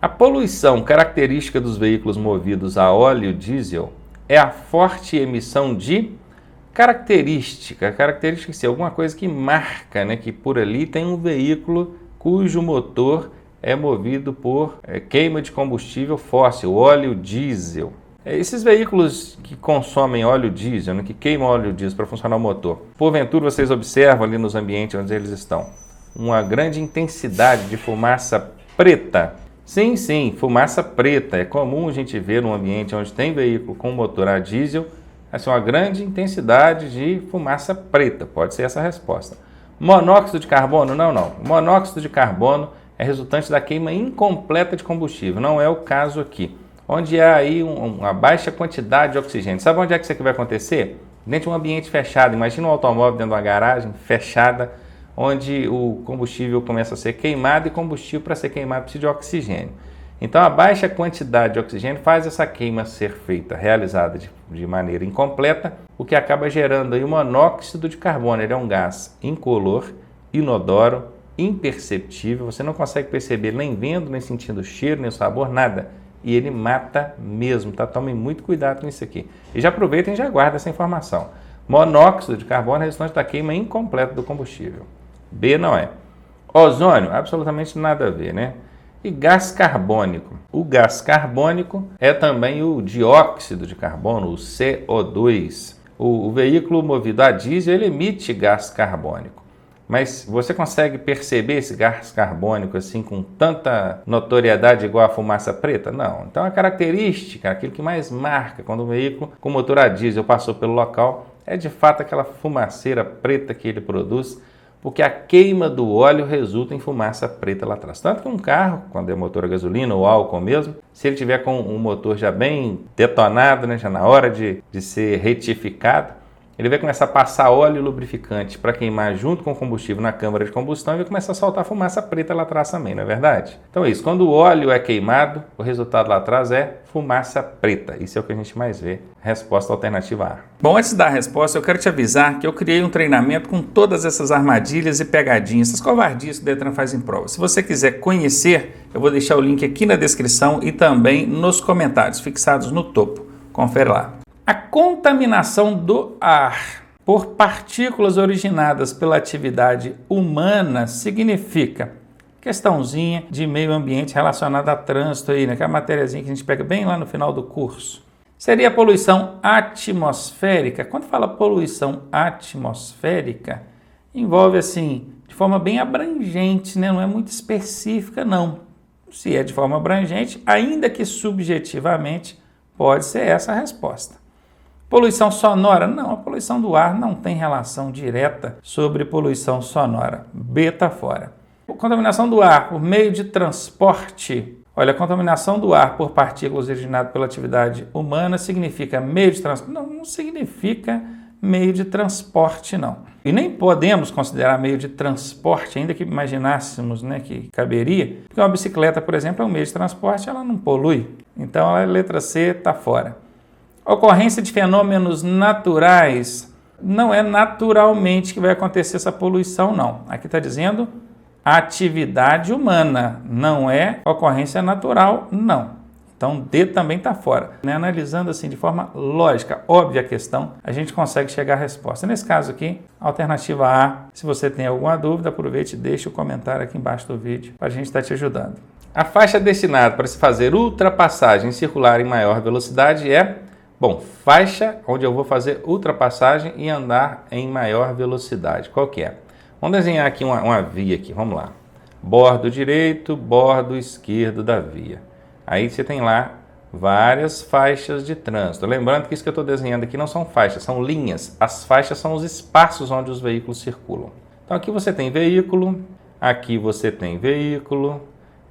A poluição característica dos veículos movidos a óleo diesel é a forte emissão de característica é alguma coisa que marca, né, que por ali tem um veículo cujo motor é movido por queima de combustível fóssil, óleo diesel. Esses veículos que consomem óleo diesel, né, que queimam óleo diesel para funcionar o motor, porventura vocês observam ali nos ambientes onde eles estão uma grande intensidade de fumaça preta. Sim, fumaça preta. É comum a gente ver num ambiente onde tem veículo com motor a diesel, assim, uma grande intensidade de fumaça preta. Pode ser essa a resposta. Monóxido de carbono? Não. Monóxido de carbono é resultante da queima incompleta de combustível. Não é o caso aqui. Onde há aí uma baixa quantidade de oxigênio. Sabe onde é que isso aqui vai acontecer? Dentro de um ambiente fechado. Imagina um automóvel dentro de uma garagem fechada, onde o combustível começa a ser queimado e combustível para ser queimado precisa de oxigênio. Então a baixa quantidade de oxigênio faz essa queima ser feita, realizada de maneira incompleta, o que acaba gerando aí o monóxido de carbono. Ele é um gás incolor, inodoro, imperceptível, você não consegue perceber nem vendo, nem sentindo o cheiro, nem o sabor, nada. E ele mata mesmo, tá? Tomem muito cuidado com isso aqui. E já aproveitem e já guardem essa informação. Monóxido de carbono é resultante da queima incompleta do combustível. B não é. Ozônio, absolutamente nada a ver, né? E gás carbônico. O gás carbônico é também o dióxido de carbono, o CO2. O veículo movido a diesel, ele emite gás carbônico. Mas você consegue perceber esse gás carbônico assim com tanta notoriedade igual a fumaça preta? Não. Então a característica, aquilo que mais marca quando o veículo com motor a diesel passou pelo local, é de fato aquela fumaceira preta que ele produz, porque a queima do óleo resulta em fumaça preta lá atrás. Tanto que um carro, quando é motor a gasolina ou álcool mesmo, se ele tiver com um motor já bem detonado, né, já na hora de ser retificado, ele vai começar a passar óleo lubrificante para queimar junto com o combustível na câmara de combustão e vai começar a soltar fumaça preta lá atrás também, não é verdade? Então é isso, quando o óleo é queimado, o resultado lá atrás é fumaça preta. Isso é o que a gente mais vê. Resposta alternativa A. Bom, antes da resposta, eu quero te avisar que eu criei um treinamento com todas essas armadilhas e pegadinhas, essas covardias que o Detran faz em prova. Se você quiser conhecer, eu vou deixar o link aqui na descrição e também nos comentários, fixados no topo. Confere lá. A contaminação do ar por partículas originadas pela atividade humana significa questãozinha de meio ambiente relacionada a trânsito aí, né? Que é a matériazinha que a gente pega bem lá no final do curso. Seria a poluição atmosférica. Quando fala poluição atmosférica, envolve assim, de forma bem abrangente, né? Não é muito específica não. Se é de forma abrangente, ainda que subjetivamente, pode ser essa a resposta. Poluição sonora? Não, a poluição do ar não tem relação direta sobre poluição sonora. B está fora. Contaminação do ar por meio de transporte. Olha, a contaminação do ar por partículas originadas pela atividade humana significa meio de transporte? Não significa meio de transporte, não. E nem podemos considerar meio de transporte, ainda que imaginássemos, né, que caberia, porque uma bicicleta, por exemplo, é um meio de transporte, ela não polui. Então, a letra C está fora. Ocorrência de fenômenos naturais. Não é naturalmente que vai acontecer essa poluição, não. Aqui está dizendo atividade humana, não é ocorrência natural, não. Então, D também está fora. Né? Analisando assim de forma lógica, óbvia a questão, a gente consegue chegar à resposta. Nesse caso aqui, alternativa A. Se você tem alguma dúvida, aproveite e deixe o comentário aqui embaixo do vídeo para a gente estar te ajudando. A faixa destinada para se fazer ultrapassagem circular em maior velocidade é, faixa onde eu vou fazer ultrapassagem e andar em maior velocidade. Qual que é? Vamos desenhar aqui uma via aqui, vamos lá. Bordo direito, bordo esquerdo da via. Aí você tem lá várias faixas de trânsito. Lembrando que isso que eu estou desenhando aqui não são faixas, são linhas. As faixas são os espaços onde os veículos circulam. Então aqui você tem veículo, aqui você tem veículo,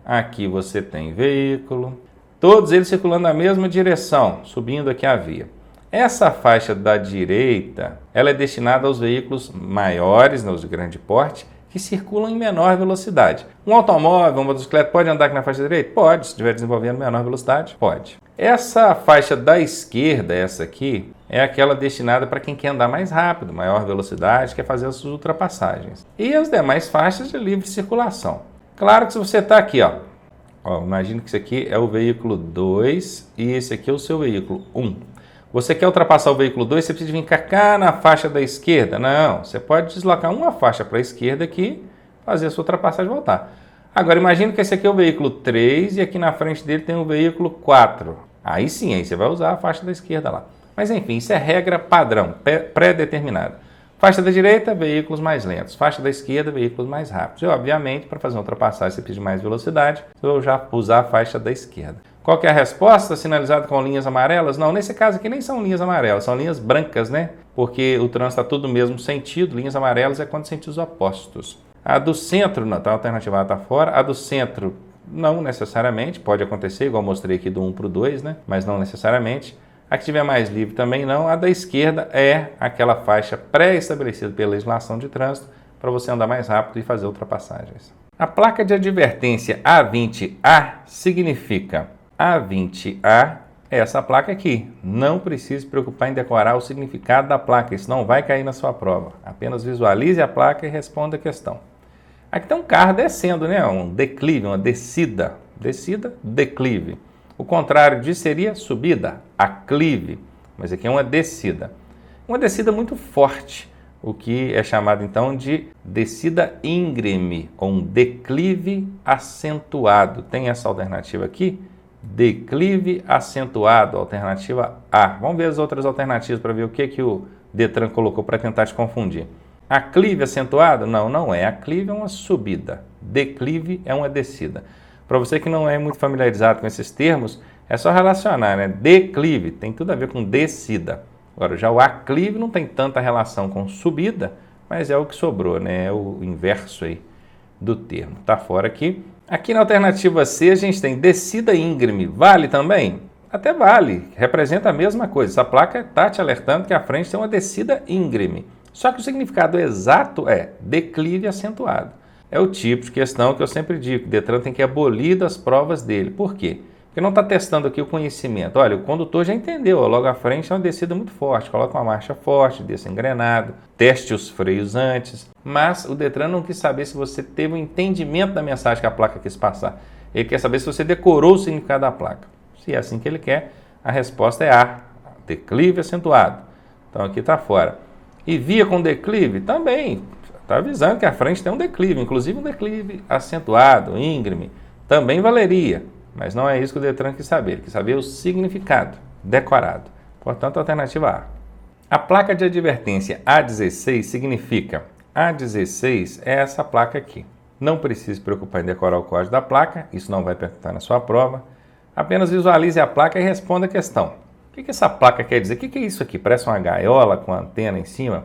aqui você tem veículo. Todos eles circulando na mesma direção, subindo aqui a via. Essa faixa da direita, ela é destinada aos veículos maiores, os de grande porte, que circulam em menor velocidade. Um automóvel, uma motocicleta pode andar aqui na faixa direita? Pode, se estiver desenvolvendo menor velocidade, pode. Essa faixa da esquerda, essa aqui, é aquela destinada para quem quer andar mais rápido, maior velocidade, quer fazer as suas ultrapassagens. E as demais faixas de livre circulação. Claro que se você está aqui, Ó, imagina que isso aqui é o veículo 2 e esse aqui é o seu veículo 1. Você quer ultrapassar o veículo 2, você precisa vir cá na faixa da esquerda? Não, você pode deslocar uma faixa para a esquerda aqui, fazer a sua ultrapassagem e voltar. Agora, imagina que esse aqui é o veículo 3 e aqui na frente dele tem o veículo 4. Aí sim, aí você vai usar a faixa da esquerda lá. Mas enfim, isso é regra padrão, pré-determinada. Faixa da direita, veículos mais lentos. Faixa da esquerda, veículos mais rápidos. E, obviamente, para fazer uma ultrapassagem, você precisa de mais velocidade, eu vou já usar a faixa da esquerda. Qual que é a resposta? Sinalizado com linhas amarelas? Não, nesse caso aqui nem são linhas amarelas, são linhas brancas, né? Porque o trânsito está todo no mesmo sentido. Linhas amarelas é quando sentidos opostos. A do centro, não, então a alternativa está fora. A do centro, não necessariamente, pode acontecer, igual eu mostrei aqui do 1 para o 2, né? Mas não necessariamente. A que tiver mais livre também não. A da esquerda é aquela faixa pré-estabelecida pela legislação de trânsito para você andar mais rápido e fazer ultrapassagens. A placa de advertência A20A significa A20A é essa placa aqui. Não precise se preocupar em decorar o significado da placa, isso não vai cair na sua prova. Apenas visualize a placa e responda a questão. Aqui tem um carro descendo, né? Um declive, uma descida. Descida, declive. O contrário disso seria subida, aclive. Mas aqui é uma descida. Uma descida muito forte, o que é chamado então de descida íngreme, ou um declive acentuado. Tem essa alternativa aqui? Declive acentuado, alternativa A. Vamos ver as outras alternativas para ver o que o Detran colocou para tentar te confundir. Aclive acentuado? Não, não é. Aclive é uma subida. Declive é uma descida. Para você que não é muito familiarizado com esses termos, é só relacionar, né? Declive tem tudo a ver com descida. Agora, já o aclive não tem tanta relação com subida, mas é o que sobrou, né? É o inverso aí do termo. Tá fora aqui. Aqui na alternativa C a gente tem descida íngreme. Vale também? Até vale. Representa a mesma coisa. Essa placa está te alertando que à frente tem uma descida íngreme. Só que o significado exato é declive acentuado. É o tipo de questão que eu sempre digo, o Detran tem que abolir das provas dele. Por quê? Porque não está testando aqui o conhecimento. Olha, o condutor já entendeu, logo à frente é uma descida muito forte, coloca uma marcha forte, desça engrenado, teste os freios antes. Mas o Detran não quis saber se você teve um entendimento da mensagem que a placa quis passar. Ele quer saber se você decorou o significado da placa. Se é assim que ele quer, a resposta é A, declive acentuado. Então aqui está fora. E via com declive? Também. Está avisando que à frente tem um declive, inclusive um declive acentuado, íngreme. Também valeria, mas não é isso que o Detran quis saber. Ele quis saber o significado, decorado. Portanto, a alternativa A. A placa de advertência A16 significa... A16 é essa placa aqui. Não precise se preocupar em decorar o código da placa, isso não vai perguntar na sua prova. Apenas visualize a placa e responda a questão. O que essa placa quer dizer? O que é isso aqui? Parece uma gaiola com antena em cima?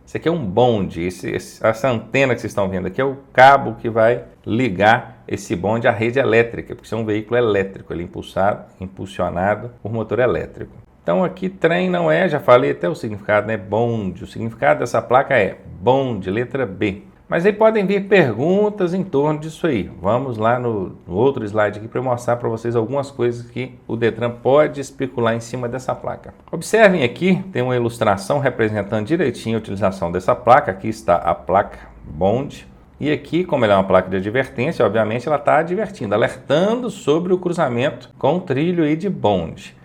Isso aqui é um bonde, essa antena que vocês estão vendo aqui é o cabo que vai ligar esse bonde à rede elétrica, porque isso é um veículo elétrico, ele é impulsionado por motor elétrico. Então aqui trem não é, já falei até o significado, né? Bonde. O significado dessa placa é bonde, letra B. Mas aí podem vir perguntas em torno disso aí. Vamos lá no outro slide aqui para eu mostrar para vocês algumas coisas que o Detran pode especular em cima dessa placa. Observem aqui, tem uma ilustração representando direitinho a utilização dessa placa. Aqui está a placa bonde. E aqui, como ela é uma placa de advertência, obviamente ela está advertindo, alertando sobre o cruzamento com o trilho aí de bonde.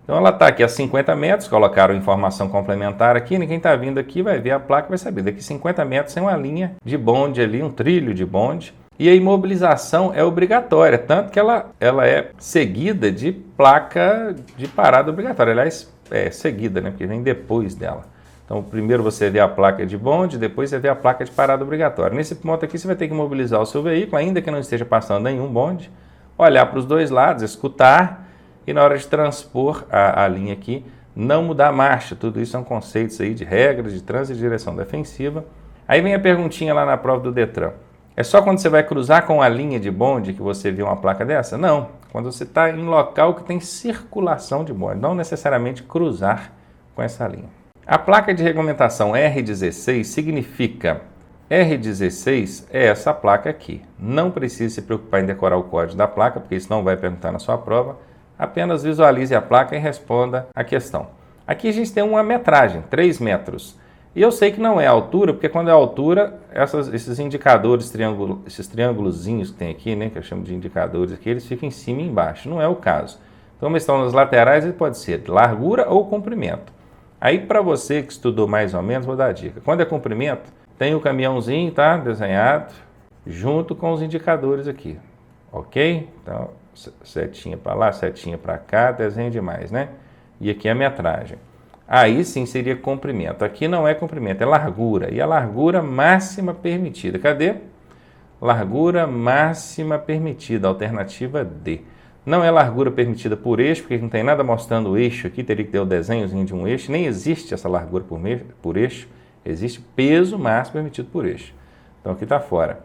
Então ela está aqui a 50 metros, colocaram informação complementar aqui, quem está vindo aqui vai ver a placa e vai saber. Daqui 50 metros tem uma linha de bonde ali, um trilho de bonde. E a imobilização é obrigatória, tanto que ela é seguida de placa de parada obrigatória. Aliás, é seguida, né? Porque vem depois dela. Então primeiro você vê a placa de bonde, depois você vê a placa de parada obrigatória. Nesse ponto aqui você vai ter que imobilizar o seu veículo, ainda que não esteja passando nenhum bonde, olhar para os dois lados, escutar, e na hora de transpor a linha aqui, não mudar a marcha. Tudo isso são conceitos aí de regras de trânsito e direção defensiva. Aí vem a perguntinha lá na prova do Detran. É só quando você vai cruzar com a linha de bonde que você vê uma placa dessa? Não. Quando você está em local que tem circulação de bonde, não necessariamente cruzar com essa linha. A placa de regulamentação R16 significa... R16 é essa placa aqui. Não precisa se preocupar em decorar o código da placa, porque isso não vai perguntar na sua prova. Apenas visualize a placa e responda a questão. Aqui a gente tem uma metragem, 3 metros. E eu sei que não é altura, porque quando é altura, esses indicadores, esses triângulozinhos que tem aqui, né, que eu chamo de indicadores aqui, eles ficam em cima e embaixo. Não é o caso. Então, como estão nas laterais, ele pode ser largura ou comprimento. Aí, para você que estudou mais ou menos, vou dar a dica. Quando é comprimento, tem o caminhãozinho, tá, desenhado, junto com os indicadores aqui. Ok? Então, setinha para lá, setinha para cá, desenho demais, né? E aqui a metragem. Aí sim seria comprimento. Aqui não é comprimento, é largura. E a largura máxima permitida. Cadê? Largura máxima permitida, alternativa D. Não é largura permitida por eixo, porque não tem nada mostrando o eixo aqui, teria que ter o desenhozinho de um eixo. Nem existe essa largura por eixo, existe peso máximo permitido por eixo. Então aqui está fora.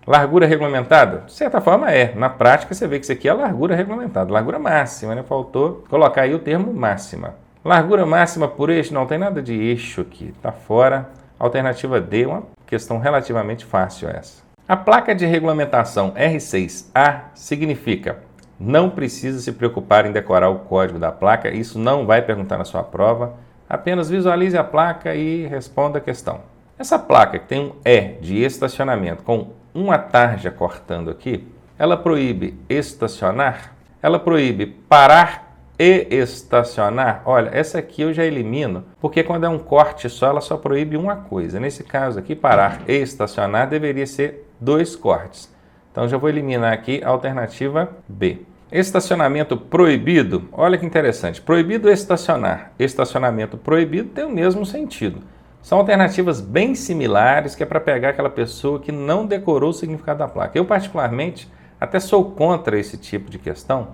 Largura regulamentada? De certa forma é. Na prática você vê que isso aqui é a largura regulamentada. Largura máxima, né? Faltou colocar aí o termo máxima. Largura máxima por eixo? Não tem nada de eixo aqui. Está fora. Alternativa D, uma questão relativamente fácil essa. A placa de regulamentação R6A significa: não precisa se preocupar em decorar o código da placa. Isso não vai perguntar na sua prova. Apenas visualize a placa e responda a questão. Essa placa que tem um E de estacionamento com uma tarja cortando aqui, ela proíbe estacionar? Ela proíbe parar e estacionar? Olha, essa aqui eu já elimino, porque quando é um corte só, ela só proíbe uma coisa. Nesse caso aqui, parar e estacionar deveria ser 2 cortes. Então já vou eliminar aqui a alternativa B. Estacionamento proibido, olha que interessante. Proibido estacionar, estacionamento proibido tem o mesmo sentido. São alternativas bem similares, que é para pegar aquela pessoa que não decorou o significado da placa. Eu, particularmente, até sou contra esse tipo de questão,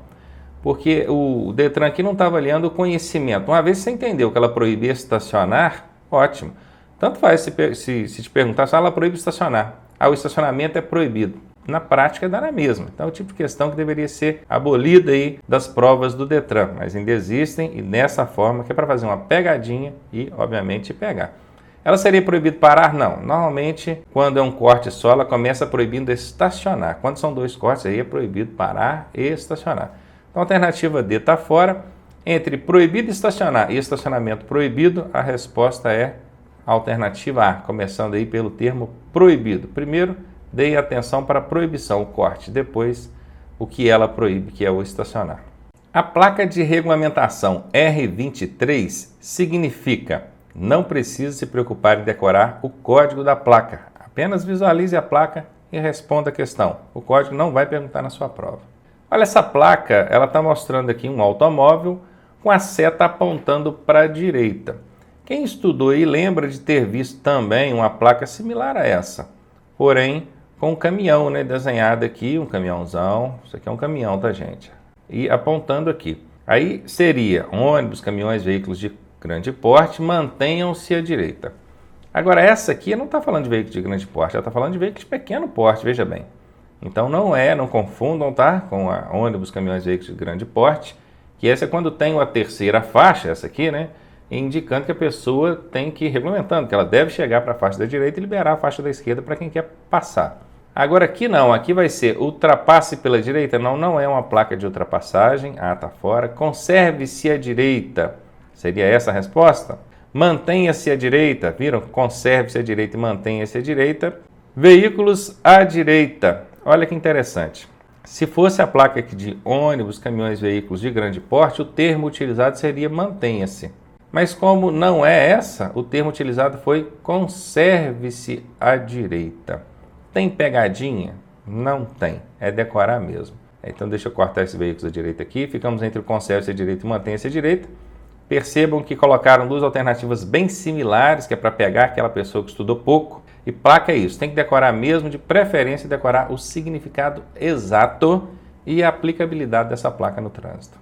porque o Detran aqui não está avaliando o conhecimento. Uma vez que você entendeu que ela proíbe estacionar, ótimo. Tanto faz se te perguntar se ela proíbe estacionar. O estacionamento é proibido. Na prática dá na mesma. Então é o tipo de questão que deveria ser abolida aí das provas do Detran, mas ainda existem e dessa forma, que é para fazer uma pegadinha e, obviamente, pegar. Ela seria proibido parar? Não. Normalmente, quando é um corte só, ela começa proibindo estacionar. Quando são 2 cortes, aí é proibido parar e estacionar. Então, a alternativa D está fora. Entre proibido estacionar e estacionamento proibido, a resposta é a alternativa A, começando aí pelo termo proibido. Primeiro, dei atenção para a proibição, o corte. Depois, o que ela proíbe, que é o estacionar. A placa de regulamentação R23 significa: não precisa se preocupar em decorar o código da placa. Apenas visualize a placa e responda a questão. O código não vai perguntar na sua prova. Olha, essa placa, ela está mostrando aqui um automóvel com a seta apontando para a direita. Quem estudou aí lembra de ter visto também uma placa similar a essa, porém com um caminhão, né, desenhado aqui, um caminhãozão. Isso aqui é um caminhão, tá, gente? E apontando aqui. Aí seria ônibus, caminhões, veículos de grande porte, mantenham-se à direita. Agora, essa aqui não está falando de veículo de grande porte, ela está falando de veículo de pequeno porte, veja bem. Então não confundam, tá? Com a ônibus, caminhões, veículos de grande porte, que essa é quando tem a terceira faixa, essa aqui, né? Indicando que a pessoa tem que ir regulamentando, que ela deve chegar para a faixa da direita e liberar a faixa da esquerda para quem quer passar. Agora aqui não, aqui vai ser ultrapasse pela direita, não é uma placa de ultrapassagem, tá fora. Conserve-se à direita, seria essa a resposta? Mantenha-se à direita, viram? Conserve-se à direita e mantenha-se à direita. Veículos à direita, olha que interessante. Se fosse a placa aqui de ônibus, caminhões, veículos de grande porte, o termo utilizado seria mantenha-se. Mas como não é essa, o termo utilizado foi conserve-se à direita. Tem pegadinha? Não tem, é decorar mesmo. Então deixa eu cortar esse veículo à direita aqui, ficamos entre o conserve-se à direita e mantenha-se à direita. Percebam que colocaram 2 alternativas bem similares, que é para pegar aquela pessoa que estudou pouco. E placa é isso, tem que decorar mesmo, de preferência decorar o significado exato e a aplicabilidade dessa placa no trânsito.